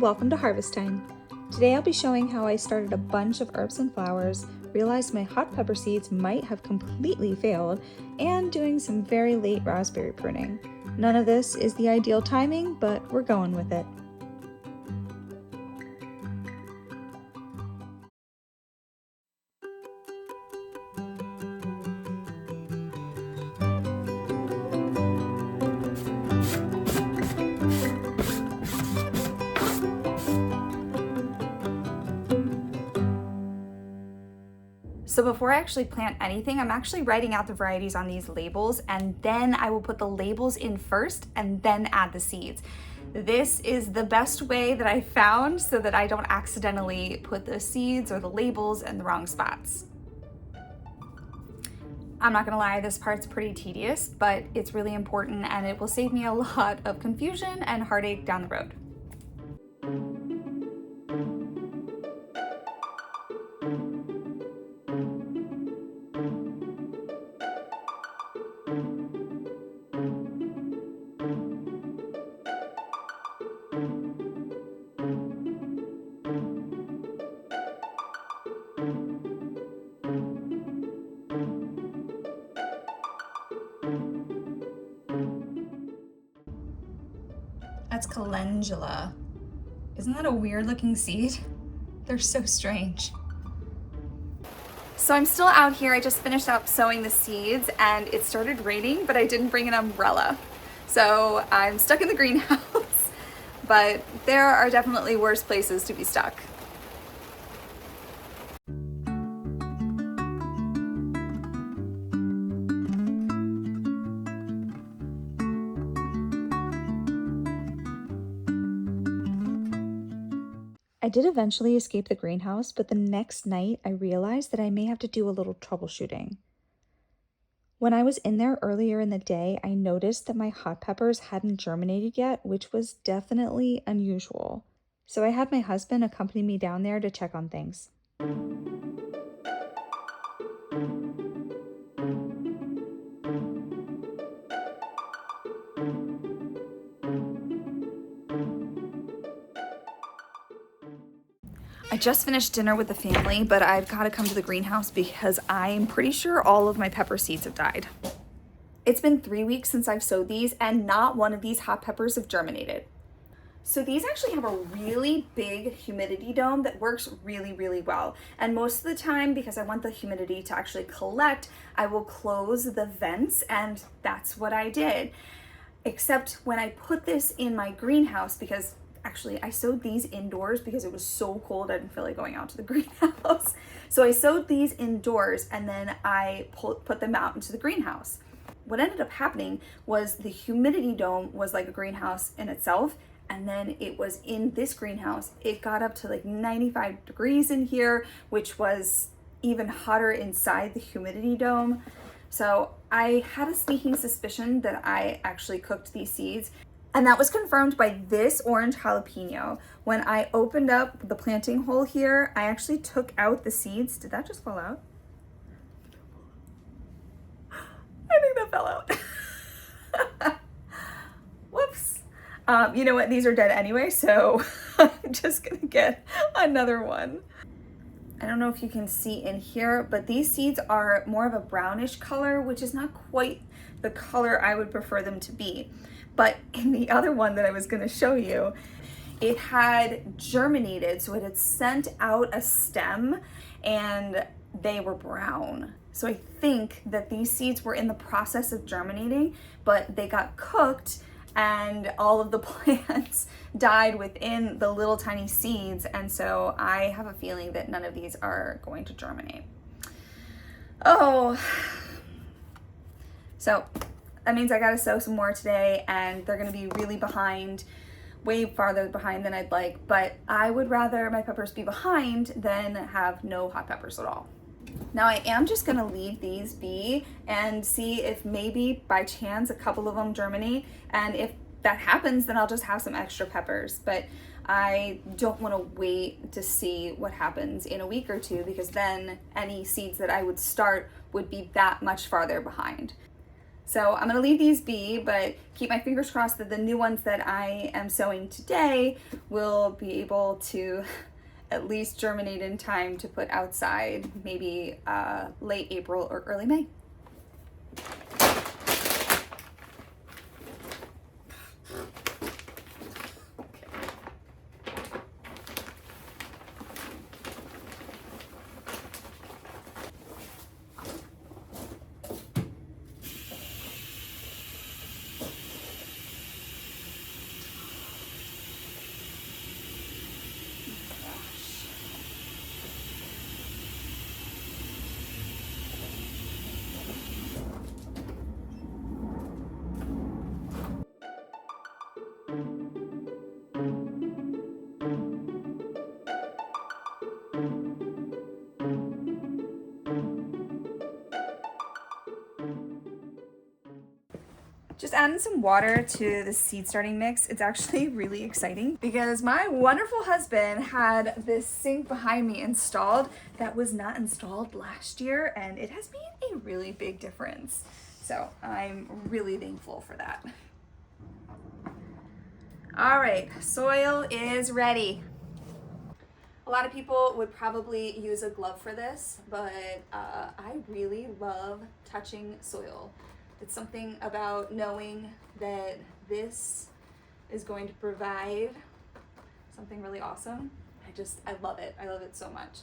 welcome to Harvest Time. Today I'll be showing how I started a bunch of herbs and flowers, realized my hot pepper seeds might have completely failed, and doing some very late raspberry pruning. None of this is the ideal timing, but we're going with it. So before I actually plant anything, I'm actually writing out the varieties on these labels, and then I will put the labels in first and then add the seeds. This is the best way that I found so that I don't accidentally put the seeds or the labels in the wrong spots. I'm not gonna lie, this part's pretty tedious, but it's really important and it will save me a lot of confusion and heartache down the road. That's calendula. Isn't that a weird looking seed? They're so strange. So I'm still out here. I just finished up sowing the seeds and it started raining, but I didn't bring an umbrella. So I'm stuck in the greenhouse, but there are definitely worse places to be stuck. I did eventually escape the greenhouse, but the next night I realized that I may have to do a little troubleshooting. When I was in there earlier in the day, I noticed that my hot peppers hadn't germinated yet, which was definitely unusual. So I had my husband accompany me down there to check on things. I just finished dinner with the family, but I've got to come to the greenhouse because I'm pretty sure all of my pepper seeds have died. It's been 3 weeks since I've sowed these and not one of these hot peppers have germinated. So these actually have a really big humidity dome that works really, really well. And most of the time, because I want the humidity to actually collect, I will close the vents, and that's what I did. Except when I put this in my greenhouse, because actually I sowed these indoors because it was so cold I didn't feel like going out to the greenhouse. So I sowed these indoors and then I put them out into the greenhouse. What ended up happening was the humidity dome was like a greenhouse in itself, and then it was in this greenhouse. It got up to like 95 degrees in here, which was even hotter inside the humidity dome. So I had a sneaking suspicion that I actually cooked these seeds, and that was confirmed by this orange jalapeno. When I opened up the planting hole here, I actually took out the seeds. Did that just fall out? I think that fell out. Whoops. You know what? These are dead anyway, so I'm just gonna get another one. I don't know if you can see in here, but these seeds are more of a brownish color, which is not quite the color I would prefer them to be. But in the other one that I was gonna show you, it had germinated, so it had sent out a stem and they were brown. So I think that these seeds were in the process of germinating, but they got cooked and all of the plants died within the little tiny seeds. And so I have a feeling that none of these are going to germinate. Oh, so that means I gotta sow some more today, and they're gonna be really behind, way farther behind than I'd like, but I would rather my peppers be behind than have no hot peppers at all. Now I am just gonna leave these be and see if maybe by chance a couple of them germinate, and if that happens, then I'll just have some extra peppers. But I don't wanna wait to see what happens in a week or two, because then any seeds that I would start would be that much farther behind. So I'm gonna leave these be, but keep my fingers crossed that the new ones that I am sowing today will be able to at least germinate in time to put outside, maybe late April or early May. Just adding some water to the seed starting mix. It's actually really exciting because my wonderful husband had this sink behind me installed that was not installed last year, and it has made a really big difference. So I'm really thankful for that. All right, soil is ready. A lot of people would probably use a glove for this, but I really love touching soil. It's something about knowing that this is going to provide something really awesome. I love it. I love it so much.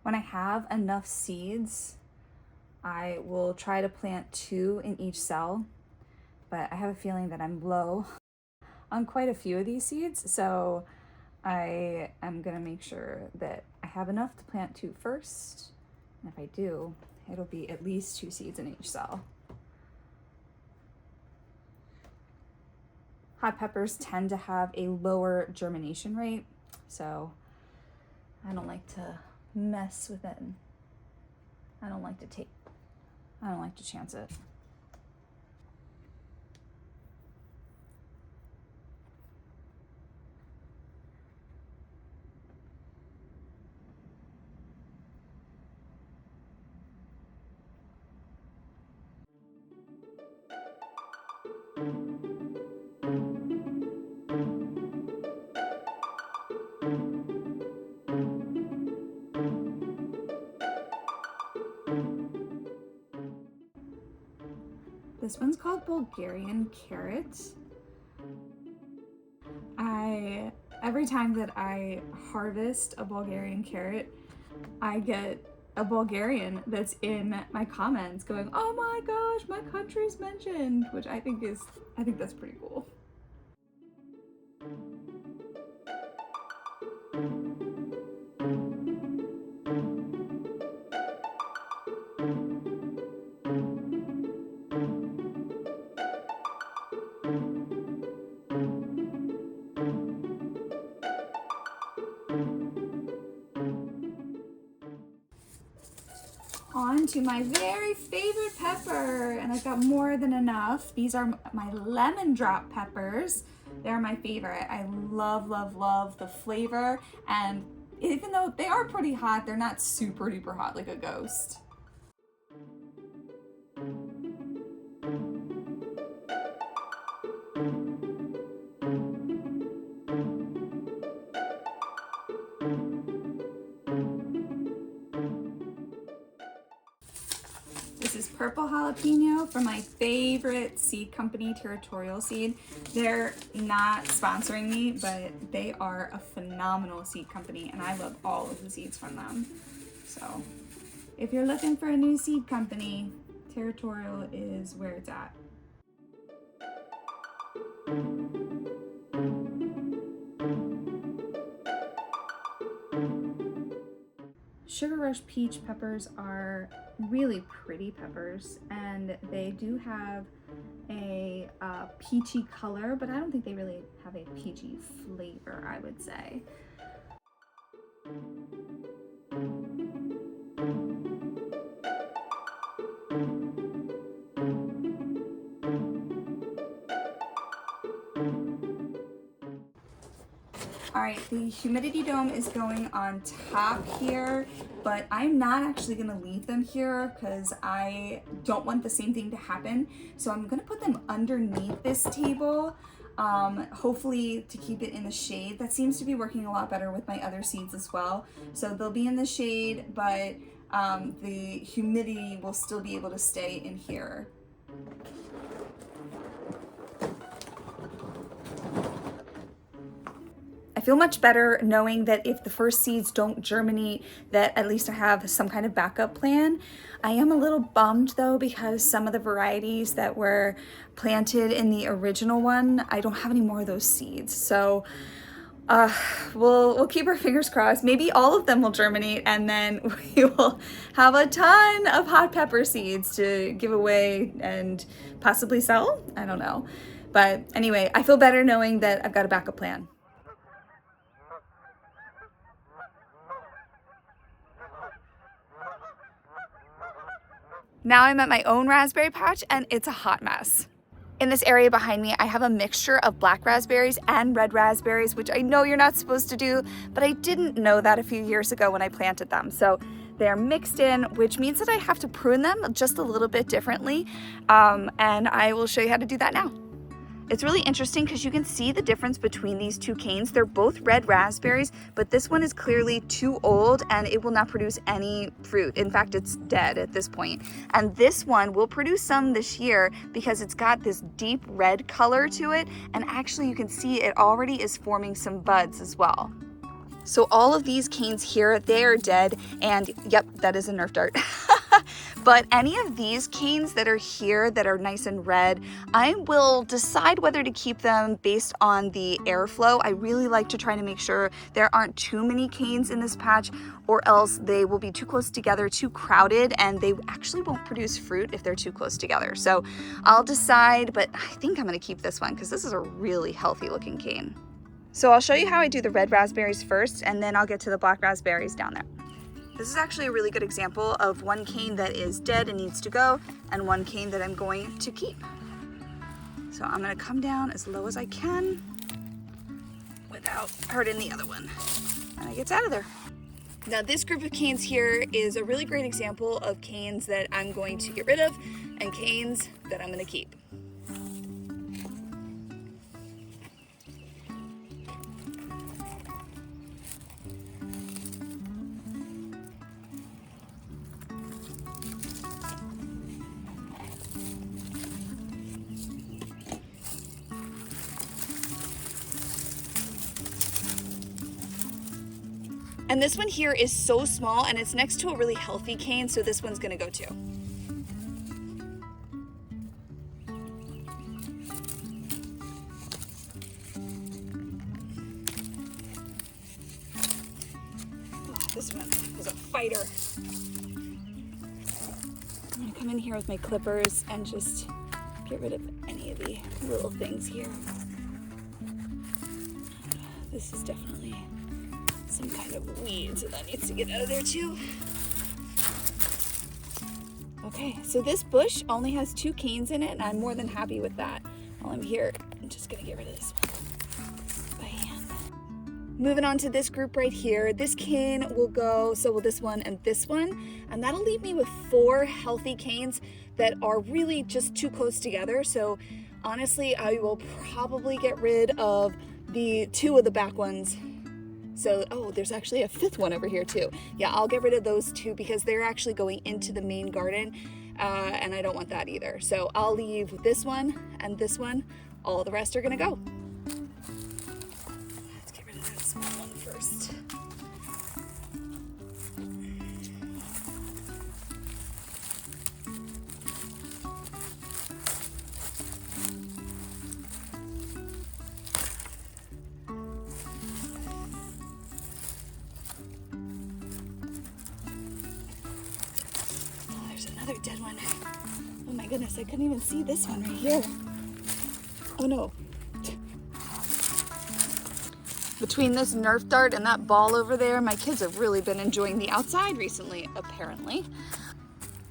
When I have enough seeds, I will try to plant 2 in each cell, but I have a feeling that I'm low on quite a few of these seeds, so I am gonna make sure that I have enough to plant 2 first, and if I do, it'll be at least 2 seeds in each cell. Hot peppers tend to have a lower germination rate, so I don't like to mess with it. I don't like to chance it. This one's called Bulgarian carrot. Every time that I harvest a Bulgarian carrot, I get a Bulgarian that's in my comments going, "Oh my gosh, my country's mentioned," which I think that's pretty cool. On to my very favorite pepper, and I've got more than enough. These are my lemon drop peppers. They're my favorite. I love, love, love the flavor, and even though they are pretty hot, they're not super duper hot like a ghost. This is purple jalapeno from my favorite seed company, Territorial Seed. They're not sponsoring me, but they are a phenomenal seed company, and I love all of the seeds from them. So if you're looking for a new seed company, Territorial is where it's at. Sugar Rush peach peppers are really pretty peppers, and they do have a peachy color, but I don't think they really have a peachy flavor, I would say. All right, the humidity dome is going on top here, but I'm not actually gonna leave them here because I don't want the same thing to happen. So I'm gonna put them underneath this table, hopefully to keep it in the shade. That seems to be working a lot better with my other seeds as well. So they'll be in the shade, but the humidity will still be able to stay in here. I feel much better knowing that if the first seeds don't germinate, that at least I have some kind of backup plan. I am a little bummed though, because some of the varieties that were planted in the original one, I don't have any more of those seeds. So we'll keep our fingers crossed. Maybe all of them will germinate and then we will have a ton of hot pepper seeds to give away and possibly sell. I don't know. But anyway, I feel better knowing that I've got a backup plan. Now I'm at my own raspberry patch and it's a hot mess. In this area behind me, I have a mixture of black raspberries and red raspberries, which I know you're not supposed to do, but I didn't know that a few years ago when I planted them. So they're mixed in, which means that I have to prune them just a little bit differently. And I will show you how to do that now. It's really interesting because you can see the difference between these two canes. They're both red raspberries, but this one is clearly too old and it will not produce any fruit. In fact, it's dead at this point. And this one will produce some this year because it's got this deep red color to it. And actually you can see it already is forming some buds as well. So all of these canes here, they are dead. And yep, that is a Nerf dart. But any of these canes that are here that are nice and red, I will decide whether to keep them based on the airflow. I really like to try to make sure there aren't too many canes in this patch, or else they will be too close together, too crowded, and they actually won't produce fruit if they're too close together. So I'll decide, but I think I'm gonna keep this one because this is a really healthy looking cane. So I'll show you how I do the red raspberries first, and then I'll get to the black raspberries down there. This is actually a really good example of one cane that is dead and needs to go, and one cane that I'm going to keep. So I'm gonna come down as low as I can without hurting the other one. And it gets out of there. Now this group of canes here is a really great example of canes that I'm going to get rid of and canes that I'm gonna keep. And this one here is so small and it's next to a really healthy cane, so this one's gonna go too. Oh, this one is a fighter. I'm gonna come in here with my clippers and just get rid of any of the little things here. This is definitely some kind of weed, so that needs to get out of there too. Okay, so this bush only has 2 canes in it, and I'm more than happy with that. While I'm here, I'm just gonna get rid of this one by hand. Moving on to this group right here, this cane will go, so will this one and this one, and that'll leave me with 4 healthy canes that are really just too close together. So honestly, I will probably get rid of the 2 of the back ones. So, oh, there's actually a 5th one over here too. Yeah, I'll get rid of those 2 because they're actually going into the main garden, and I don't want that either. So I'll leave this one and this one. All the rest are gonna go. Let's get rid of that small one first. Another dead one. Oh my goodness, I couldn't even see this one right here. Oh no. Between this Nerf dart and that ball over there, my kids have really been enjoying the outside recently, apparently.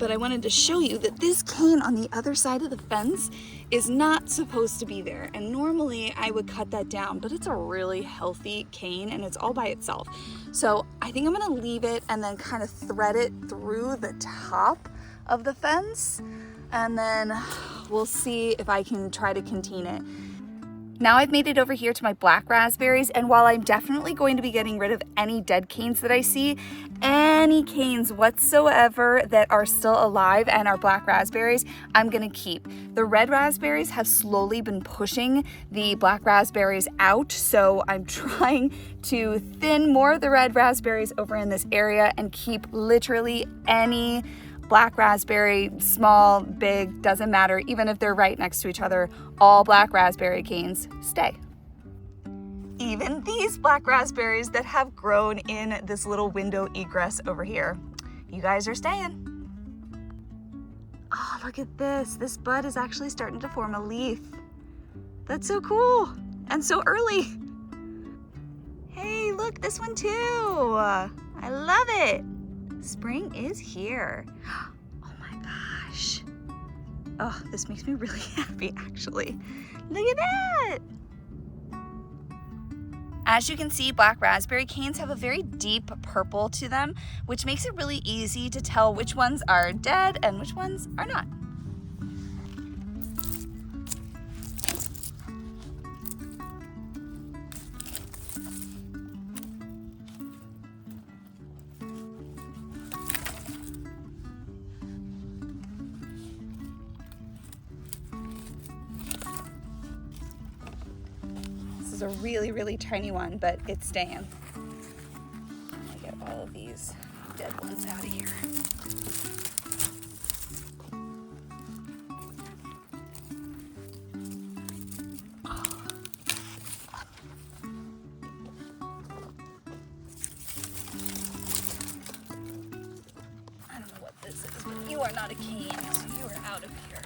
but I wanted to show you that this cane on the other side of the fence is not supposed to be there. And normally I would cut that down, but it's a really healthy cane and it's all by itself. So I think I'm gonna leave it and then kind of thread it through the top of the fence. And then we'll see if I can try to contain it. Now I've made it over here to my black raspberries, and while I'm definitely going to be getting rid of any dead canes that I see, any canes whatsoever that are still alive and are black raspberries, I'm gonna keep. The red raspberries have slowly been pushing the black raspberries out, so I'm trying to thin more of the red raspberries over in this area and keep literally any black raspberry, small, big, doesn't matter, even if they're right next to each other, all black raspberry canes stay. Even these black raspberries that have grown in this little window egress over here, you guys are staying. Oh, look at this. This bud is actually starting to form a leaf. That's so cool and so early. Hey, look, this one too. I love it. Spring is here. Oh my gosh. Oh, this makes me really happy actually. Look at that. As you can see, black raspberry canes have a very deep purple to them, which makes it really easy to tell which ones are dead and which ones are not. A really, really tiny one, but it's staying. I'm gonna get all of these dead ones out of here. I don't know what this is, but you are not a cane, so you are out of here.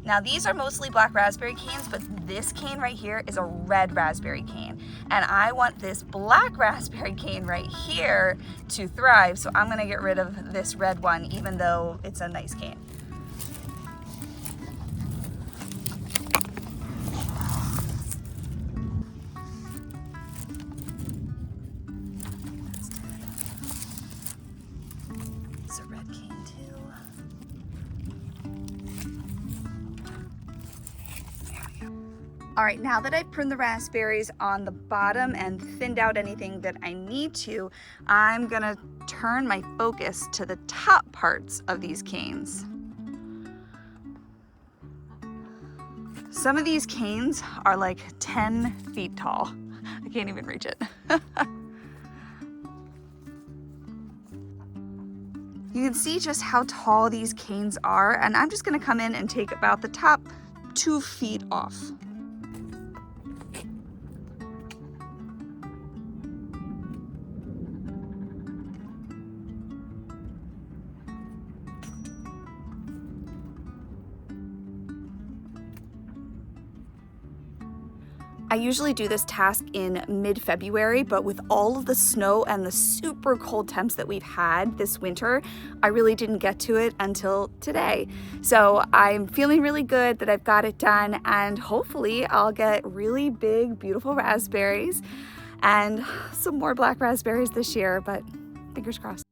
Now these are mostly black raspberry canes, but this cane right here is a red raspberry cane. And I want this black raspberry cane right here to thrive, so I'm gonna get rid of this red one, even though it's a nice cane. It's a red cane too. All right, now that I've pruned the raspberries on the bottom and thinned out anything that I need to, I'm gonna turn my focus to the top parts of these canes. Some of these canes are like 10 feet tall. I can't even reach it. You can see just how tall these canes are, and I'm just gonna come in and take about the top 2 feet off. I usually do this task in mid-February, but with all of the snow and the super cold temps that we've had this winter, I really didn't get to it until today. So I'm feeling really good that I've got it done, and hopefully I'll get really big, beautiful raspberries and some more black raspberries this year, but fingers crossed.